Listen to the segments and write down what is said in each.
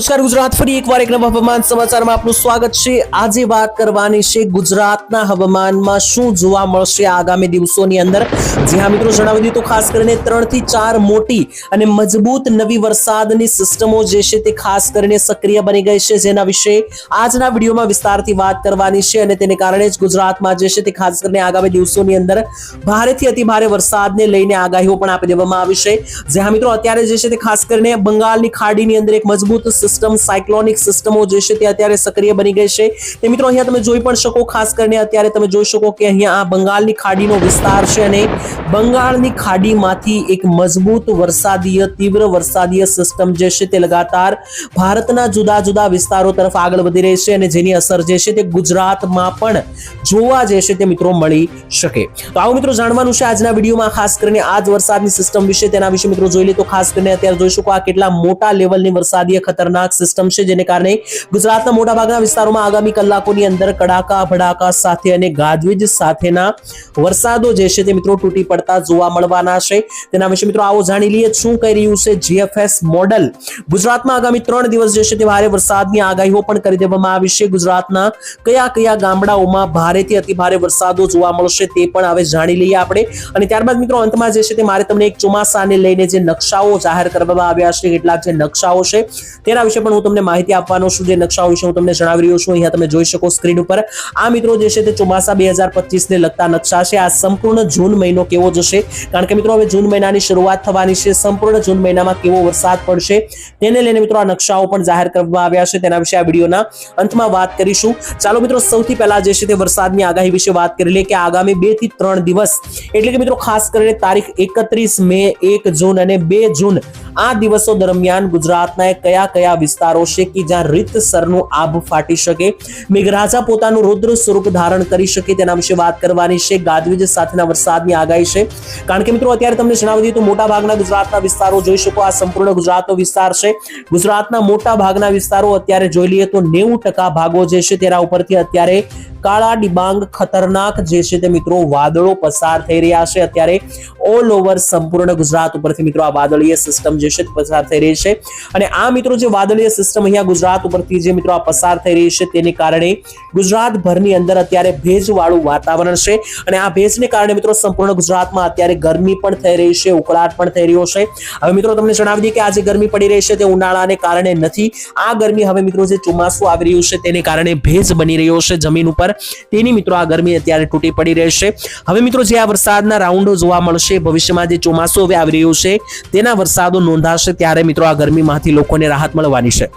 નમસ્કાર ગુજરાત ફરી એકવાર એક નવા હવામાન સમાચારમાં આપનું સ્વાગત છે। આજે વાત કરવાની છે ગુજરાતના હવામાનમાં શું જોવા મળશે આગામી દિવસોની અંદર। જી હા મિત્રો, જણાવી દીધું ખાસ કરીને 3 થી 4 મોટી અને મજબૂત નવી વરસાદની સિસ્ટમો જે છે તે ખાસ કરીને સક્રિય બની ગઈ છે, જેના વિશે આજના વિડીયોમાં વિસ્તારથી વાત કરવાની છે અને તેને કારણે જ ગુજરાતમાં જે છે તે ખાસ કરીને આગામી દિવસોની અંદર ભારેથી અતિ ભારે વરસાદને લઈને આગાહીઓ પણ આપી દેવામાં આવી છે। જી હા મિત્રો, અત્યારે જે છે તે ખાસ કરીને બંગાળની ખાડીની અંદર એક મજબૂત સિસ્ટમ સાયક્લોનિક સિસ્ટમો જે છે તે અત્યારે સક્રિય બની ગઈ છે। તે મિત્રો અહીંયા તમે જોઈ પણ શકો, ખાસ કરીને અત્યારે તમે જોઈ શકો કે અહીંયા આ બંગાળની ખાડીનો વિસ્તાર છે અને બંગાળની ખાડીમાંથી એક મજબૂત વરસાદીય તીવ્ર વરસાદીય સિસ્ટમ જે છે તે લગાતાર ભારતના જુદા જુદા વિસ્તારો તરફ આગળ વધી રહી છે અને જેની અસર જે છે તે ગુજરાતમાં પણ જોવા જે છે તે મિત્રો મળી શકે। તો આવો મિત્રો જાણવાનું છે આજના વિડીયોમાં, ખાસ કરીને આ જ વરસાદની સિસ્ટમ વિશે, તેના વિશે મિત્રો જોઈ લે તો ખાસ કરીને અત્યારે જોઈ શકો આ કેટલા મોટા લેવલની વરસાદીય ખતરનાક સિસ્ટમ છે, જેને કારણે ગુજરાતના મોટાભાગના વિસ્તારોમાં આગામી કલાકોની અંદર કડાકા ભડાકા સાથે અને ગાજવીજ સાથેના વરસાદો જે છે તે મિત્રો તૂટી પડતા જોવા મળવાના છે। તેના વિશે મિત્રો આવો જાણી લઈએ શું કહી રહ્યું છે જીએફએસ મોડેલ। ગુજરાતમાં આગામી 3 દિવસ જે છે તે ભારે વરસાદની આગાહીઓ પણ કરી દેવામાં આવી છે। ગુજરાતના કયા કયા ગામડાઓમાં ભારેથી અતિ ભારે વરસાદો જોવા મળશે તે પણ હવે જાણી લઈએ આપણે, અને ત્યારબાદ મિત્રો અંતમાં જે છે તે મારે તમને એક ચોમાસાને લઈને જે નકશાઓ જાહેર કરવામાં આવ્યા છે, કેટલાક જે નકશાઓ છે તેના વિશે પણ હું તમને માહિતી આપવાનો છું। જે નકશાઓ વિશે હું તમને જણાવી રહ્યો છું, અહીંયા તમે જોઈ શકો સ્ક્રીન ઉપર આ મિત્રો જે છે તે ચોમાસા 2025 ને લગતા નકશા છે। આ સંપૂર્ણ જૂન મહિનો કેવો જશે, કારણ કે મિત્રો હવે જૂન મહિનાની શરૂઆત થવાની છે, સંપૂર્ણ જૂન મહિનામાં કેવો વરસાદ પડશે તેને લઈને મિત્રો આ નકશાઓ પણ જાહેર કરવામાં આવ્યા છે, તેના વિશે આ વિડીયોના અંતમાં વાત કરીશું। ચાલો મિત્રો સૌથી પહેલા જે છે તે વરસાદની આગાહી વિશે વાત કરી લઈએ કે આગામી 2 થી 3 દિવસ એટલે કે મિત્રો ખાસ કરીને તારીખ 31 મે, 1 જૂન અને 2 જૂન આ દિવસો દરમિયાન ગુજરાતના કયા કયા વિસ્તારો છે કે જ્યાં રીતસરનું આભ ફાટી શકે, મેઘરાજા પોતાનું રુદ્ર સ્વરૂપ ધારણ કરી શકે તેના વિશે વાત કરવાની છે। ગાજવીજ સાથેના વરસાદની આગાહી છે, કારણ કે મિત્રો અત્યારે તમને જણાવી દઈએ તો મોટા ભાગના ગુજરાતના વિસ્તારો જોઈ શકો, આ સંપૂર્ણ ગુજરાતનો વિસ્તાર છે। ગુજરાતના મોટા ભાગના વિસ્તારો અત્યારે જોઈ લઈએ તો 90% ભાગો જે છે તેના ઉપરથી અત્યારે કાળા ડિબાંગ ખતરનાક જે છે તે મિત્રો વાદળો પસાર થઈ રહ્યા છે। અત્યારે ઓલ ઓવર સંપૂર્ણ ગુજરાત ઉપરથી મિત્રો આ વાદળીય સિસ્ટમ જે છે પસાર થઈ રહી છે, અને આ મિત્રો જે વાદળીય સિસ્ટમ અહીંયા ગુજરાત ઉપરથી જે મિત્રો આ પસાર થઈ રહી છે તેને કારણે ગુજરાતભરની અંદર અત્યારે ભેજવાળું વાતાવરણ છે, અને આ ભેજને કારણે મિત્રો સંપૂર્ણ ગુજરાતમાં અત્યારે ગરમી પણ થઈ રહી છે, ઉકળાટ પણ થઈ રહ્યો છે। હવે મિત્રો તમને જણાવી દઈએ કે આ જે ગરમી પડી રહી છે તે ઉનાળાને કારણે નથી, આ ગરમી હવે મિત્રો જે ચોમાસું આવી રહ્યું છે તેને કારણે ભેજ બની રહ્યો છે જમીન ઉપર, તેની મિત્રો આ ગરમી અત્યારે તૂટી પડી રહેશે। હવે મિત્રો જે આ વરસાદના રાઉન્ડો જોવા મળશે, ભવિષ્યમાં જે ચોમાસું હવે આવી રહ્યું છે તેના વરસાદો નોંધાશે ત્યારે મિત્રો આ ગરમીમાંથી લોકોને રાહત મળવાની છે।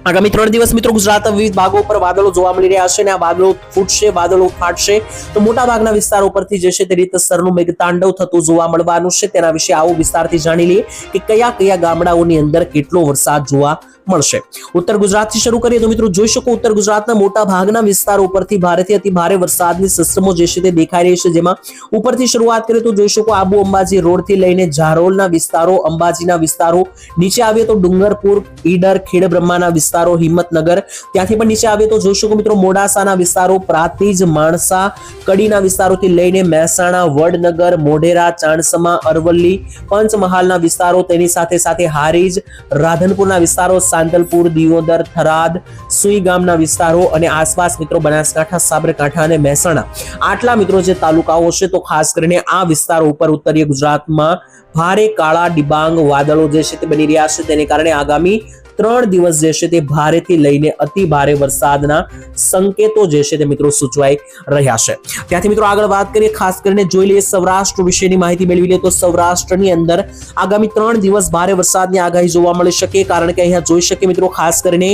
આગામી 3 દિવસ મિત્રો ગુજરાતના વિવિધ ભાગો પર વાદળો જોવા મળી રહ્યા છે અને આ વાદળો ફૂટશે, વાદળો ફાટશે તો મોટા ભાગના વિસ્તારો પરથી જે છે તે રીતસરનું મેઘતાંડવ થતું જોવા મળવાનું છે। તેના વિશે આવો વિસ્તારથી જાણી લઈએ કે કયા કયા ગામડાઓની અંદર કેટલો વરસાદ જોવા મળશે। ઉત્તર ગુજરાતથી શરૂ કરીએ તો મિત્રો જોઈ શકો ઉત્તર ગુજરાતના મોટા ભાગના વિસ્તારો ઉપરથી ભારેથી અતિ ભારે વરસાદની સિસ્ટમો જે છે તે દેખાઈ રહી છે, જેમાં ઉપરથી શરૂઆત કરીએ તો જોઈ શકો આબુ અંબાજી રોડથી લઈને જારોલના વિસ્તારો, અંબાજીના વિસ્તારો, નીચે આવીએ તો ડુંગરપુર, ઈડર, ખેડબ્રહ્માના વિસ્તારો, હિંમતનગર, ત્યાંથી પણ નીચે આવીએ તો જોઈ શકો મિત્રો મોડાસાના વિસ્તારો, પ્રાંતિજ, માણસા, કડીના વિસ્તારોથી લઈને મહેસાણા, વડનગર, મોઢેરા, ચાણસમા, અરવલ્લી, પંચમહાલના વિસ્તારો, તેની સાથે સાથે હારીજ, રાધનપુરના વિસ્તારો, સાંતલપુર, દિયોદર, થરાદ, સુઈ ગામના વિસ્તારો અને આસપાસ મિત્રો બનાસકાંઠા, સાબરકાંઠા અને મહેસાણા, આટલા મિત્રો જે તાલુકાઓ છે તો ખાસ કરીને આ વિસ્તારો ઉપર ઉત્તરીય ગુજરાતમાં ભારે કાળા ડિબાંગ વાદળો જે છે તે બની રહ્યા છે, તેને કારણે આગામી 3 દિવસ જે છે તે ભારેથી લઈને અતિ ભારે વરસાદના સંકેતો જે છે તે મિત્રો સૂચવાઈ રહ્યા છે। ત્યાંથી મિત્રો આગળ વાત કરીએ, ખાસ કરીને જોઈ લઈએ સૌરાષ્ટ્ર વિશેની માહિતી મેળવી લઈએ તો સૌરાષ્ટ્રની અંદર આગામી 3 દિવસ ભારે વરસાદની આગાહી જોવા મળી શકે, કારણ કે અહીંયા જોઈ શકે મિત્રો ખાસ કરીને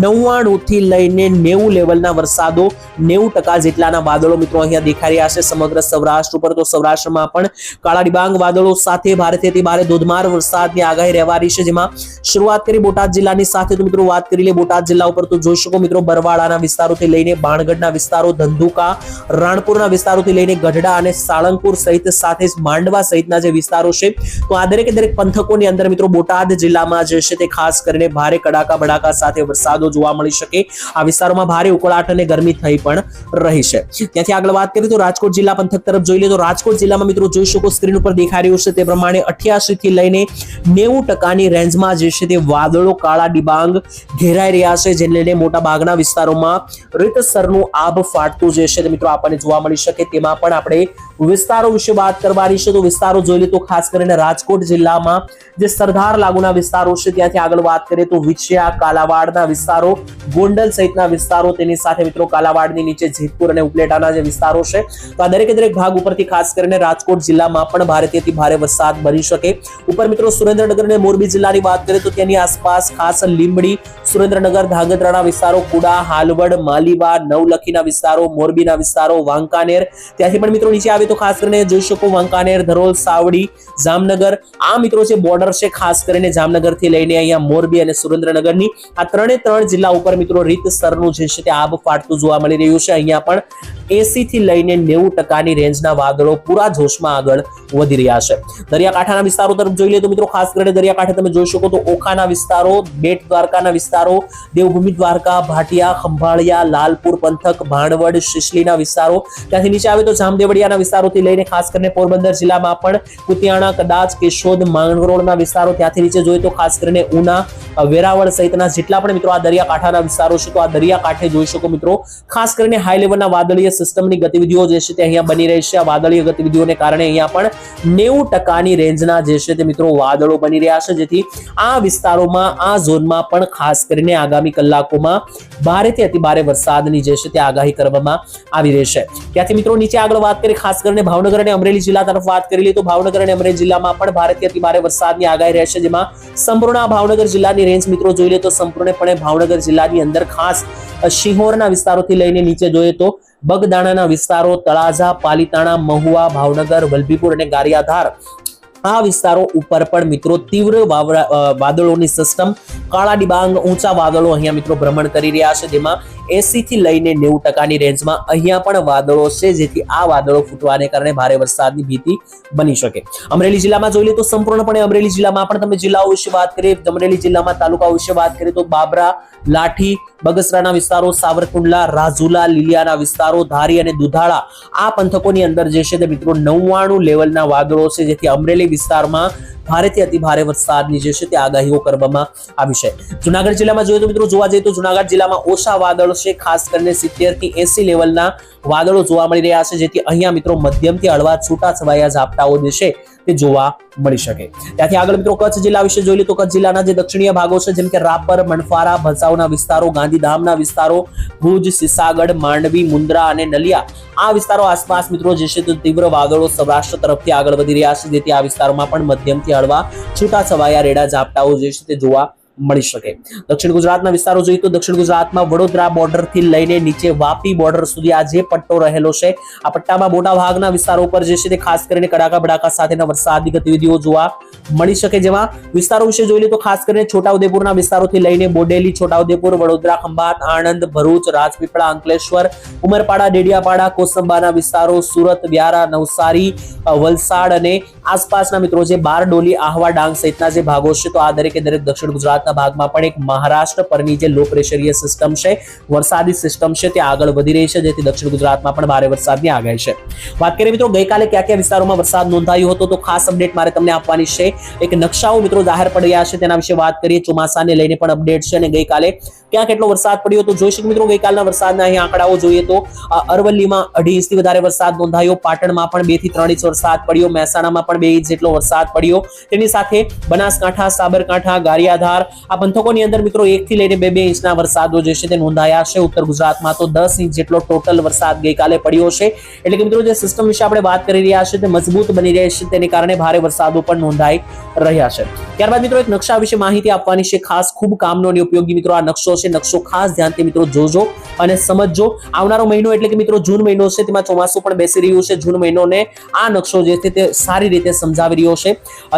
99 થી લઈને 90 લેવલના વરસાદો, 90% જેટલાના વાદળો મિત્રો અહીંયા દેખાઈ રહ્યા છે સમગ્ર સૌરાષ્ટ્ર ઉપર। તો સૌરાષ્ટ્રમાં પણ કાળા ડિબાંગ વાદળો સાથે ભારેથી અતિ ભારે ધોધમાર વરસાદની આગાહી રહેવાની છે, જેમાં શરૂઆત કરી બોટાદ જિલ્લાની સાથે તો મિત્રો વાત કરી લે બોટાદ જિલ્લા ઉપર તો જોઈ શકો મિત્રો બરવાળાના વિસ્તારોથી લઈને બાણગઢના વિસ્તારો, ધંધુકા, રાણપુરના વિસ્તારોથી લઈને ગઢડા અને સાળંગપુર સહિત સાથે જ માંડવા સહિતના જે વિસ્તારો છે તો આ દરેક પંથકોની અંદર મિત્રો બોટાદ જિલ્લામાં જે છે તે ખાસ કરીને ભારે કડાકા ભડાકા સાથે વરસાદો જોવા મળી શકે। આ વિસ્તારોમાં ભારે ઉકળાટ અને ગરમી થઈ પણ રહી છે। ત્યાંથી આગળ વાત કરીએ તો રાજકોટ જિલ્લા પંથક તરફ જોઈ લે તો રાજકોટ જિલ્લામાં મિત્રો જોઈ શકો સ્ક્રીન ઉપર દેખાઈ રહ્યું છે તે પ્રમાણે 88 થી લઈને 90% ની રેન્જમાં જે છે તે વાદળો કાળા કાળા ડિબાંગ ઘેરાઈ રહ્યા છે, જેને લઈને મોટા ભાગના વિસ્તારોમાં રીતસરનું આભ ફાટતું જે છે મિત્રો આપણને જોવા મળી શકે. તેમાં પણ આપણે વિસ્તારો વિશે વાત કરવાની છે. તો વિસ્તારો જોઈ લે તો ખાસ કરીને રાજકોટ જિલ્લામાં જે સરદાર લાગુના વિસ્તારો છે ત્યાંથી આગળ વાત કરીએ તો વિછિયા, કાલાવાડના વિસ્તારો, ગોંડલ સહિતના વિસ્તારો, તેની સાથે મિત્રો કાલાવાડની નીચે જેતપુર અને ઉપલેટાના જે વિસ્તારો છે, તો આ દરેકે દરેક ભાગ ઉપરથી ખાસ કરીને રાજકોટ જિલ્લામાં પણ ભારેથી ભારે વરસાદ બની શકે. ઉપર મિત્રો સુરેન્દ્રનગર અને મોરબી જિલ્લાની વાત કરીએ તો તેની આસપાસ ખાસ લીંબડી, સુરેન્દ્રનગર, ધાંગધ્રાના વિસ્તારો, કુડા, હાલવડ, માલીવા, નવલખીના વિસ્તારો, મોરબીના વિસ્તારો, વાંકાનેર, ત્યાંથી પણ મિત્રો નીચે આવે તો ખાસ કરીને જોઈ શકો વાંકાનેર, ધરોલ, સાવડી, જામનગર, આ મિત્રો જે બોર્ડર છે ખાસ કરીને જામનગર થી લઈને અહીંયા મોરબી અને સુરેન્દ્રનગરની આ ત્રણ જિલ્લા ઉપર મિત્રો રીતસરનું જે છે તે આબ ફાટતું જોવા મળી રહ્યું છે. અહીંયા પણ 80 થી લઈને 90% રેન્જના વાદળો પૂરા જોશમાં આગળ વધી રહ્યા છે. દરિયાકાંઠાના વિસ્તારો તરફ જોઈ લે તો મિત્રો ખાસ કરીને દરિયાકાંઠે તમે જોઈ શકો તો ઓખાના વિસ્તારો, બેટ દ્વારકાના વિસ્તારો, દેવભૂમિ દ્વારકા, ભાટિયા, ખંભાળિયા, લાલપુર પંથક, ભાણવડ, શિશલીના વિસ્તારો, ત્યાંથી નીચે આવે તો જામદેવડિયાના વિસ્તારોથી લઈને ખાસ કરીને પોરબંદર જિલ્લામાં પણ કુતિયાણા, કદાચ, કેશોદ, માંગરોળના વિસ્તારો, ત્યાંથી નીચે જોઈએ તો ખાસ કરીને ઉના, વેરાવળ સહિતના જેટલા પણ મિત્રો આ દરિયાકાંઠાના વિસ્તારો છે, તો આ દરિયાકાંઠે જોઈ શકો મિત્રો ખાસ કરીને હાઈ લેવલના વાદળીય સિસ્ટમની ગતિવિધિઓ જે છે તે અહીંયા બની રહી છે. આ વાદળીય ગતિવિધિઓને કારણે અહીંયા પણ 90% રેન્જના જે છે તે મિત્રો વાદળો બની રહ્યા છે, જેથી આ વિસ્તારોમાં, આ ઝોનમાં પણ ખાસ કરીને આગામી કલાકોમાં ભારેથી અતિ ભારે વરસાદની જે છે તે આગાહી કરવામાં આવી રહી છે. ત્યાંથી મિત્રો નીચે આગળ વાત કરીએ ખાસ કરીને ભાવનગર અને અમરેલી જિલ્લા તરફ વાત કરી લઈએ તો ભાવનગર અને અમરેલી જિલ્લામાં પણ ભારેથી અતિ ભારે વરસાદની આગાહી રહેશે, જેમાં સંપૂર્ણ ભાવનગર જિલ્લાની રેન્જ મિત્રો જોઈ લે તો સંપૂર્ણપણે ભાવનગર જિલ્લાની અંદર ખાસ શિહોરના વિસ્તારોથી લઈને નીચે જોઈએ તો બગદાણાના વિસ્તારો, તળાજા, પાલીતાણા, મહુવા, ભાવનગર, વલભીપુર અને ગારિયાધાર, આ વિસ્તારો ઉપર પણ મિત્રો તીવ્ર વાદળોની સિસ્ટમ, કાળા ડિબાંગ, ઊંચા વાદળો અહીંયા મિત્રો ભ્રમણ કરી રહ્યા છે, જેમાં 80 થી લઈને 90% રેન્જમાં અહીંયા પણ વાદળો છે, જેથી આ વાદળો ફૂટવાને કારણે ભારે વરસાદની ભીતિ બની શકે. અમરેલી જિલ્લામાં જોઈ લે તો સંપૂર્ણપણે અમરેલી જિલ્લામાં પણ તમે જિલ્લાઓ વિશે વાત કરીએ, અમરેલી જિલ્લામાં તાલુકાઓ વિશે વાત કરીએ તો બાબરા, લાઠી, બગસરાના વિસ્તારો, સાવરકુંડલા, રાજુલા, લીલિયાના વિસ્તારો, ધારી અને દુધાળા, આ પંથકોની અંદર જે છે તે મિત્રો 99 લેવલના વાદળો છે, જેથી અમરેલી વિસ્તારમાં ભારેથી અતિ ભારે વરસાદની જે છે તે આગાહીઓ કરવામાં આવી છે. જુનાગઢ જિલ્લામાં જોઈએ તો મિત્રો જોવા જઈએ તો જુનાગઢ જિલ્લામાં ઓછા વાદળો છે, ખાસ કરીને 70 થી 80 લેવલના વાદળો જોવા મળી રહ્યા છે, જેથી અહીંયા મિત્રો મધ્યમથી હળવા છૂટા છવાયા ઝાપટાઓ જે છે તે જોવા મળી શકે. ત્યાંથી આગળ મિત્રો કચ્છ જિલ્લા વિશે જોઈએ તો કચ્છ જિલ્લાના જે દક્ષિણીય ભાગો છે, જેમ કે રાપર, મણફારા, ભચાઉના વિસ્તારો, ગાંધીધામના વિસ્તારો, ભુજ, સિસાગઢ, માંડવી, મુન્દ્રા અને નલિયા, આ વિસ્તારો આસપાસ મિત્રો જે છે તો તીવ્ર વાદળો સૌરાષ્ટ્ર તરફથી આગળ વધી રહ્યા છે, જેથી આ વિસ્તારોમાં પણ મધ્યમથી હળવા છૂટા છવાયા રેડા ઝાપટાઓ જે છે તે જોવા મળી શકે. દક્ષિણ ગુજરાતના વિસ્તારો જોઈએ તો દક્ષિણ ગુજરાતમાં વડોદરા બોર્ડર થી લઈને નીચે વાપી બોર્ડર સુધી આ જે પટ્ટો રહેલો છે, આ પટ્ટામાં મોટા ભાગના વિસ્તારો પર જે છે તે ખાસ કરીને કડાકા બડાકા સાથેના વરસાદની ગતિવિધિઓ જોવા મળી શકે. જેમાં વિસ્તારો વિશે જોઈ લે તો ખાસ કરીને છોટાઉદેપુરના વિસ્તારોથી લઈને બોડેલી, છોટાઉદેપુર, વડોદરા, ખંભાત, આણંદ, ભરૂચ, રાજપીપળા, અંકલેશ્વર, ઉમરપાડા, ડેડિયાપાડા, કોસંબાના વિસ્તારો, સુરત, વ્યારા, નવસારી, વલસાડ અને આસપાસના મિત્રો જે બારડોલી, આહવા, ડાંગ સહિતના જે ભાગો છે, તો આ દરેકે દરેક દક્ષિણ ગુજરાત ભાગમાં પણ એક મહારાષ્ટ્ર પરની જે લો પ્રેશરીય સિસ્ટમ છે, વરસાદી સિસ્ટમ છે, તે આગળ વધી રહી છે, જેથી દક્ષિણ ગુજરાતમાં પણ ભારે વરસાદની આગાહી છે. વાત કરીએ મિત્રો ગઈકાલે કયા કયા વિસ્તારોમાં વરસાદ નોંધાયો હતો, તો ખાસ અપડેટ મારે તમને આપવાની છે. એક નકશાઓ મિત્રો જાહેર પડી રહ્યા છે, તેના વિશે વાત કરીએ. ચોમાસાને લઈને પણ અપડેટ છે અને ગઈકાલે ક્યાં કેટલો વરસાદ પડ્યો તો જોઈ શકો મિત્રો ગઈકાલના વરસાદના અહીં આંકડાઓ જોઈએ તો અરવલ્લીમાં 2.5 ઇંચથી વધારે વરસાદ નોંધાયો, પાટણમાં પણ 2 થી 3 ઇંચ વરસાદ પડ્યો, મહેસાણામાં પણ 2 ઇંચ જેટલો વરસાદ પડ્યો, તેની સાથે બનાસકાંઠા, સાબરકાંઠા, ગારિયાધાર, આ પંથકોની અંદર મિત્રો 1 થી લઈને 2 ઇંચના વરસાદો જે છે તે નોંધાયા છે. ઉત્તર ગુજરાતમાં તો 10 ઇંચ જેટલો ટોટલ વરસાદ ગઈકાલે પડ્યો છે. એટલે કે મિત્રો જે સિસ્ટમ વિશે આપણે વાત કરી રહ્યા છે તે મજબૂત બની રહી છે, તેને કારણે ભારે વરસાદો પણ નોંધાઈ રહ્યા છે. ત્યારબાદ મિત્રો એક નકશા વિશે માહિતી આપવાની છે, ખાસ ખૂબ કામનો અને ઉપયોગી મિત્રો આ નકશો છે. નકશો ખાસ ધ્યાનથી મિત્રો જોજો અને સમજજો. આવનારો મહિનો એટલે કે મિત્રો જૂન મહિનો છે, તેમાં ચોમાસું પણ બેસી રહ્યું છે. જૂન મહિનોને આ નકશો જે છે તે સારી રીતે સમજાવી રહ્યો છે.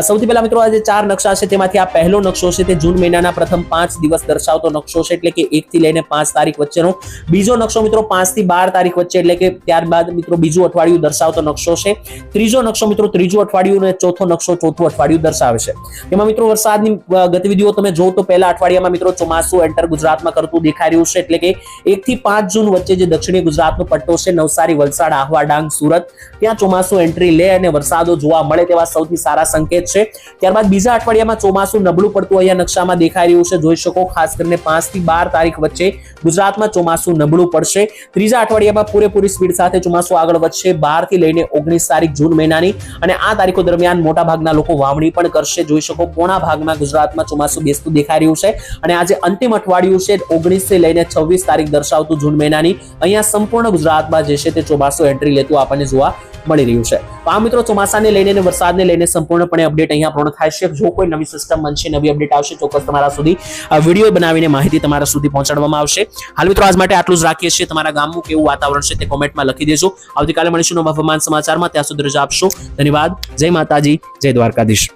સૌથી પહેલા મિત્રો આ જે 4 નકશા છે તેમાંથી આ પહેલો નકશો છે તે જૂન મહિનાના પ્રથમ 5 દિવસ દર્શાવતો નકશો છે, એટલે કે 1 થી લઈને 5 તારીખ વચ્ચેનો. બીજો નકશો મિત્રો 5 થી 12 તારીખ વચ્ચે, એટલે કે ત્યારબાદ મિત્રો બીજું અઠવાડિયું દર્શાવતો નકશો છે. ત્રીજો નકશો મિત્રો ત્રીજું અઠવાડિયું અને ચોથો નકશો ચોથું અઠવાડિયું દર્શાવે છે. એમાં મિત્રો વરસાદની ગતિવિધિઓ તમે જો તો પહેલા અઠવાડિયામાં મિત્રો ચોમાસું એન્ટર ગુજરાતમાં કરતું દેખાઈ રહ્યું છે, એટલે કે 1 થી 5 જૂન વચ્ચે જે દક્ષિણી ગુજરાતનો પટ્ટો છે, નવસારી, વલસાડ, આહવા, ડાંગ, સુરત, ત્યાં ચોમાસું એન્ટ્રી લે અને વરસાદો જોવા મળે તેવા સૌથી સારા સંકેત છે. ત્યારબાદ બીજા અઠવાડિયામાં ચોમાસું નબળું પડતું અહીંયા નકશામાં દેખાઈ રહ્યું છે. જોઈ શકો ખાસ કરીને 5 થી 12 તારીખ વચ્ચે ગુજરાતમાં ચોમાસું નબળું પડશે. ત્રીજા અઠવાડિયામાં પૂરેપૂરી સ્પીડ સાથે ચોમાસું આગળ વધશે 12 થી લઈને 19 તારીખ જૂન મહિનાની, અને આ તારીખો દરમિયાન મોટા ભાગના લોકો વાવણી પણ કરશે. જોઈ શકો પોણા ભાગમાં ગુજરાતમાં ચોમાસું બેસતું દેખાઈ રહ્યું છે. અને આજે અંતિમ અઠવાડિયું છે 19 થી લઈને 26 તારીખ દર્શાવતું જૂન મહિનાની, અહીંયા સંપૂર્ણ ગુજરાતમાં જે છે તે ચોમાસું એન્ટ્રી લેતું આપણને જોવા મળી રહ્યું છે. તો આ મિત્રો ચોમાસાને લઈને અને વરસાદને લઈને સંપૂર્ણપણે અપડેટ અહીંયા પૂર્ણ થાય છે. જો કોઈ નવી સિસ્ટમ બનશે, નવી અપડેટ આવશે, ચોક્કસ તમારા સુધી વિડીયો બનાવીને માહિતી તમારા સુધી પહોંચાડવામાં આવશે. હાલ મિત્રો આજ માટે આટલું જ રાખીએ છીએ. તમારા ગામનું કેવું વાતાવરણ છે તે કોમેન્ટમાં લખી દેજો. આવતીકાલે મળીશું નવા હવામાન સમાચારમાં. ત્યાં સુધી રજા આપશો. ધન્યવાદ. જય માતાજી, જય દ્વારકાધીશ.